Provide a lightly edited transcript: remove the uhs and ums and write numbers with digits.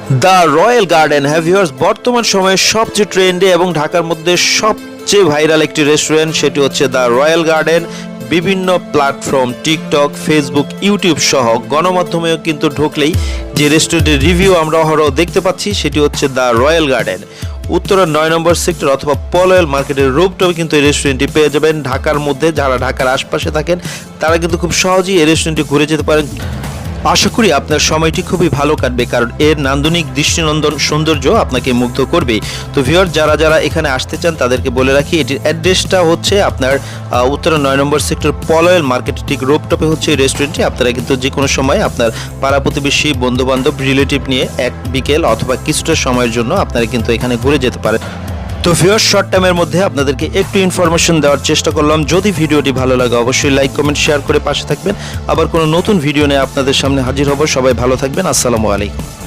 The royal garden হ্যাভিয়ার্স বর্তমান সময়ে সবচেয়ে ট্রেন্ডে এবং ঢাকার মধ্যে সবচেয়ে ভাইরাল একটি রেস্টুরেন্ট, সেটি হচ্ছে দ্য রয়্যাল গার্ডেন। বিভিন্ন প্ল্যাটফর্ম টিকটক, ফেসবুক, ইউটিউব সহ গণমাধ্যমেও কিন্তু ঢুকলেই যে রেস্টুরেন্টের রিভিউ আমরা অহরহ দেখতে পাচ্ছি সেটি হচ্ছে the royal garden. Uttara 9 number sector অথবা পলয়েল মার্কেটের রূপটপে কিন্তু এই রেস্টুরেন্টটি পেয়ে যাবেন। ঢাকার মধ্যে যারা ঢাকার আশপাশে থাকেন তারা কিন্তু খুব সহজেই এই রেস্টুরেন্টটি ঘুরে যেতে পারেন। আশা করি আপনার সময়টি খুবই ভালো কাটবে, কারণ এর নান্দনিক দৃষ্টিনন্দন সৌন্দর্য আপনাকে মুগ্ধ করবে। তো ভিউয়ার, যারা যারা এখানে আসতে চান তাদেরকে বলে রাখি, এটির অ্যাড্রেসটা হচ্ছে আপনার উত্তরা 9 নম্বর সেক্টর পলয়েল মার্কেটের ঠিক রূপটপে হচ্ছে এই রেস্টুরেন্টটি। আপনারা কিন্তু যে কোনো সময় আপনার পাড়া প্রতিবেশী, বন্ধুবান্ধব, রিলেটিভ নিয়ে এক বিকেল অথবা কিছুটা সময়ের জন্য আপনারা কিন্তু এখানে ঘুরে যেতে পারেন। তো ভিউয়ার, শর্ট টাইমের মধ্যে আপনাদেরকে একটু ইনফরমেশন দেওয়ার চেষ্টা করলাম। যদি ভিডিওটি ভালো লাগে অবশ্যই লাইক, কমেন্ট, শেয়ার করে পাশে থাকবেন। আবার কোনো নতুন ভিডিও নিয়ে আপনাদের সামনে হাজির হব। সবাই ভালো থাকবেন। আসসালামু আলাইকুম।